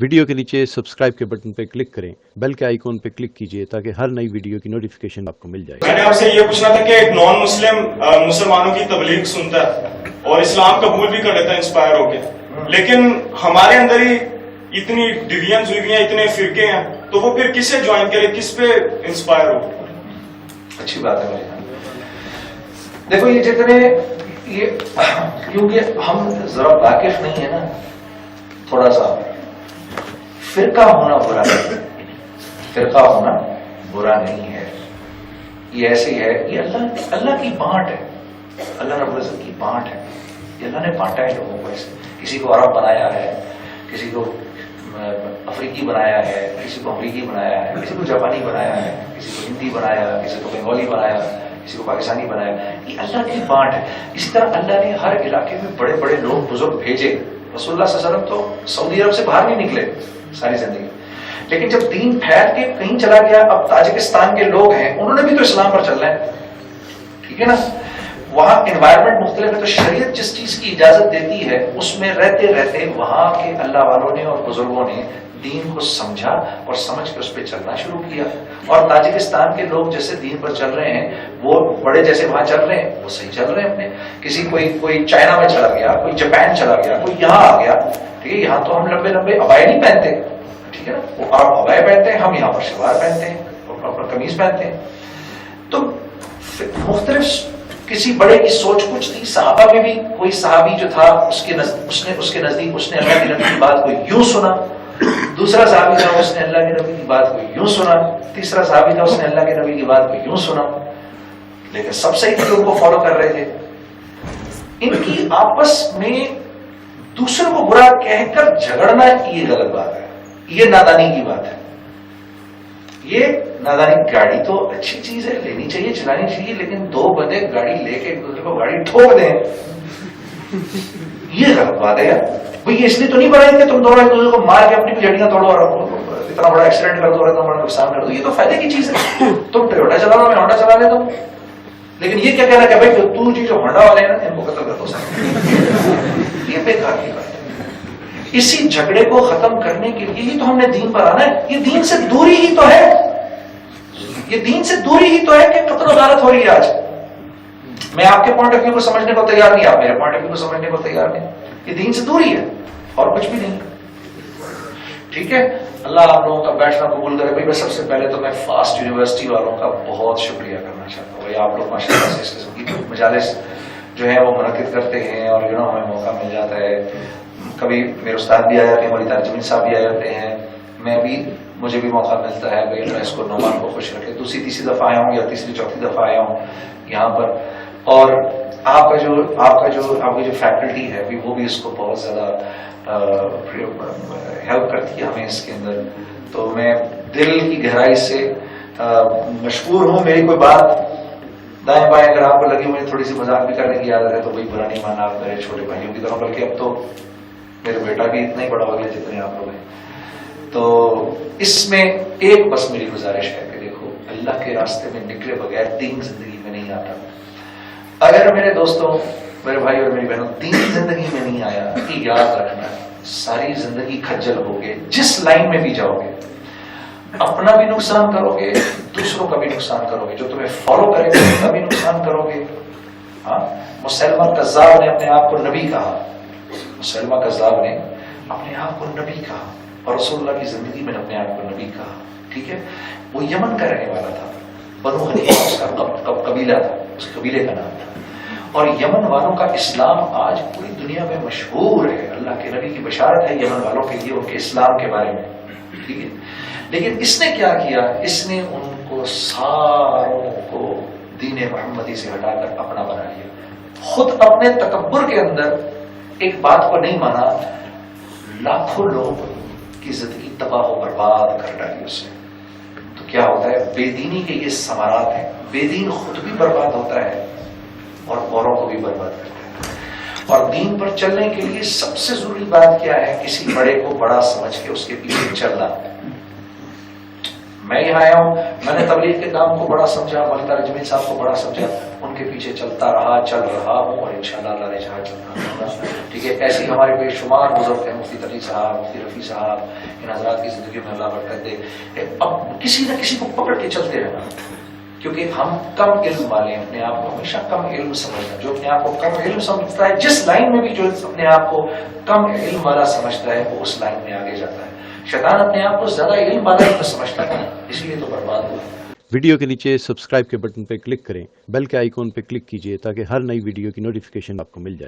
Video کے نیچے subscribe کے بٹن پہ کلک کریں، بیل کے آئیکن پہ کلک کیجئے تاکہ ہر نئی ویڈیو کی نوٹیفیکیشن آپ کو مل جائے۔ میں نے آپ سے یہ پوچھنا تھا کہ ایک نان مسلم مسلمانوں کی تبلیغ سنتا ہے اور اسلام قبول بھی کر لیتا ہے انسپائر ہو کے، لیکن ہمارے اندر ہی اتنی ڈویژنز ہوئی ہیں، اتنے فرقے ہیں، تو وہ پھر کسے جوائن کرے، کس پہ انسپائر ہو؟ اچھی بات ہے بھائی۔ دیکھو یہ جتنے یہ کیونکہ ہم ذرا واقف نہیں ہے نا تھوڑا سا، فرقہ ہونا برا نہیں، فرقہ ہونا برا نہیں ہے، یہ ایسے ہی ہے، یہ اللہ کی بانٹ ہے، اللہ رب العزت کی بانٹ ہے، یہ اللہ نے بانٹا ہے لوگوں کو ایسے، کسی کو عرب بنایا ہے، کسی کو افریقی بنایا ہے، کسی کو امریکی بنایا ہے، کسی کو جاپانی بنایا ہے، کسی کو ہندی بنایا، کسی کو بنگالی بنایا، کسی کو پاکستانی بنایا، یہ اللہ کی بانٹ ہے۔ اسی طرح اللہ نے ہر علاقے میں بڑے بڑے لوگ بزرگ بھیجے، رسول اللہ صلی اللہ علیہ وسلم تو سعودی عرب سے باہر نہیں نکلے ساری زندگی، لیکن جب دین پھیل کے کہیں چلا گیا، اب تاجکستان کے لوگ ہیں، انہوں نے بھی تو اسلام پر چل رہے ہیں، ٹھیک ہے نا، وہاں انوائرمنٹ مختلف ہے، تو شریعت جس چیز کی اجازت دیتی ہے اس میں رہتے رہتے وہاں کے اللہ والوں نے اور بزرگوں نے دین کو سمجھا اور سمجھ کے اس پہ چلنا شروع کیا، اور تاجکستان کے لوگ جیسے دین پر چل رہے ہیں، وہ بڑے جیسے وہاں چل رہے ہیں، وہ صحیح چل رہے ہیں اپنے، کسی کوئی چائنا میں چلا گیا، کوئی جاپان چلا گیا، کوئی یہاں آ گیا، ٹھیک ہے، یہاں تو ہم لمبے لمبے عبائے نہیں پہنتے، ٹھیک ہے نا، وہ عرب عبائے پہنتے ہیں، ہم یہاں پر شلوار پہنتے ہیں اور قمیض پہنتے ہیں، تو مختلف کسی بڑے کی سوچ کچھ تھی، صحابہ میں بھی کوئی صحابی جو تھا اس کے نزدیک اس نے اللہ کے نبی کی بات کو یوں سنا، دوسرا صحابی تھا اس نے اللہ کے نبی کی بات کو یوں سنا، تیسرا صحابی تھا اس نے اللہ کے نبی کی بات کو یوں سنا، لیکن سب صحیح تھے، ان کو فالو کر رہے تھے۔ ان کی آپس میں دوسروں کو برا کہہ کر جھگڑنا یہ غلط بات ہے، یہ نادانی کی بات ہے، یہ نادانی۔ گاڑی تو اچھی چیز ہے، لینی چاہیے، چلانی چاہیے، لیکن دو بندے گاڑی لے کے ایک دوسرے کو گاڑی ٹھوک دیں، یہ غلط بات ہے یار۔ بھئی اس لیے تو نہیں بنائی کہ تم دونوں ایک دوسرے کو مار کے اپنی جڑیاں توڑو اور اتنا بڑا ایکسیڈنٹ کر دو اور اتنا بڑا نقصان کر دو، یہ تو فائدے کی چیز ہے، تم ٹویوٹا چلا لو، میں ہونڈا چلا لیتا ہوں، لیکن یہ کیا کہنا کہ بھائی تو جی جو ہونڈا والے ہیں نا ان کو قتل کر دو سکتے، یہ بیکار کی بات ہے۔ اسی جھگڑے کو ختم کرنے کے لیے ہی تو ہم نے دین پر آنا ہے، یہ دین سے دوری ہی تو ہے، یہ دین سے دوری ہی تو ہے کہ قتل و غارت ہو رہی ہے آج۔ میں آپ کے پوائنٹ آف ویو کو سمجھنے کو تیار نہیں، آپ میرے پوائنٹ آف ویو کو سمجھنے کو تیار نہیں، یہ دین سے دوری ہے اور کچھ بھی نہیں، ٹھیک ہے۔ اللہ آپ لوگوں کا بیٹھنا قبول کرے۔ بھائی سب سے پہلے تو میں فاسٹ یونیورسٹی والوں کا بہت شکریہ کرنا چاہتا ہوں، بھائی آپ لوگ ماشاءاللہ سے اس قسم کی مجالس جو ہے وہ منعقد کرتے ہیں، اور ہمیں موقع مل جاتا ہے، کبھی میرے استاد بھی آ جاتے ہیں، مولانا تاج جمیل صاحب بھی آ جاتے ہیں، مجھے بھی موقع ملتا ہے، بھائی اللہ اس کو نعمان کو خوش رکھے، دوسری تیسری دفعہ آیا ہوں یا تیسری چوتھی دفعہ آیا ہوں یہاں پر، اور آپ کی جو فیکلٹی ہے وہ بھی اس کو بہت زیادہ ہیلپ کرتی ہے ہمیں اس کے اندر، تو میں دل کی گہرائی سے مشکور ہوں۔ میری کوئی بات دائیں بائیں اگر آپ کو لگی مجھے تھوڑی سی مذاق بھی کرنے کی عادت ہے تو وہی برا نہیں ماننا، آپ میرے چھوٹے بھائیوں کی طرح، بلکہ اب تو میرا بیٹا بھی اتنا ہی بڑا ہو گیا جتنے آپ لوگ ہیں، تو اس میں ایک بس میری گزارش ہے کہ دیکھو اللہ کے راستے میں نکلے بغیر دین زندگی میں نہیں آتا۔ اگر میرے دوستوں، میرے بھائی اور میری بہنوں دین زندگی میں نہیں آیا کہ یاد رکھنا ساری زندگی کھجل ہوگے، جس لائن میں بھی جاؤ گے اپنا بھی نقصان کرو گے، دوسروں کا بھی نقصان کرو گے، جو تمہیں فالو کرے گا اس کا بھی نقصان کرو گے۔ ہاں، مسلمہ کذاب نے اپنے آپ کو نبی کہا، مسلمہ کذاب نے اپنے آپ کو نبی کہا، اور رسول اللہ کی زندگی میں اپنے آپ کو نبی کہا، ٹھیک ہے۔ وہ یمن کا رہنے والا تھا، بنو حنیفہ اس کا قبیلہ تھا، اس قبیلے کا نام تھا، اور یمن والوں کا اسلام آج پوری دنیا میں مشہور ہے، اللہ کے نبی کی بشارت ہے یمن والوں کے لیے ان کے اسلام کے بارے میں، ٹھیک ہے۔ لیکن اس نے کیا کیا، اس نے ان کو ساروں کو دین محمدی سے ہٹا کر اپنا بنا لیا، خود اپنے تکبر کے اندر ایک بات کو نہیں مانا، لاکھوں لوگ کی زندگی تباہ و برباد کر ڈالی اس نے۔ تو کیا ہوتا ہے، بے دینی کے یہ ثمرات ہیں، بے دین خود بھی برباد ہوتا ہے اور اوروں کو بھی برباد کرتا ہے۔ اور دین پر چلنے کے لیے سب سے ضروری بات کیا ہے، کسی بڑے کو بڑا سمجھ کے اس کے پیچھے چلنا۔ میں یہاں آیا ہوں, میں نے تبلیغ کے کام کو بڑا سمجھا, ملکہ جمیل صاحب کو بڑا سمجھا, ان کے پیچھے چلتا رہا, چل رہا ہوں, اور انشاءاللہ اللہ نے چاہا چلتا رہا. ٹھیک ہے, ایسے ہی ہمارے بے شمار بزرگ ہیں, مفتی تقی صاحب, مفتی رفیع صاحب, ان حضرات کی زندگی میں اللہ برکت دے. اب کسی نہ کسی کو پکڑ کے چلتے رہنا, کیونکہ ہم کم علم والے ہیں, اپنے آپ کو ہمیشہ کم علم سمجھنا. جو اپنے آپ کو کم علم سمجھتا ہے, جس لائن میں بھی جو اپنے آپ کو کم علم والا سمجھتا ہے, وہ اس لائن میں آگے جاتا ہے. شیطان اپنے آپ کو زیادہ علم والا ہی سمجھتا ہے, اس لیے تو برباد ہوا. ویڈیو کے نیچے سبسکرائب کے بٹن پہ کلک کریں, بیل کے آئیکن پہ کلک کیجئے تاکہ ہر نئی ویڈیو کی نوٹیفیکیشن آپ کو مل جائے.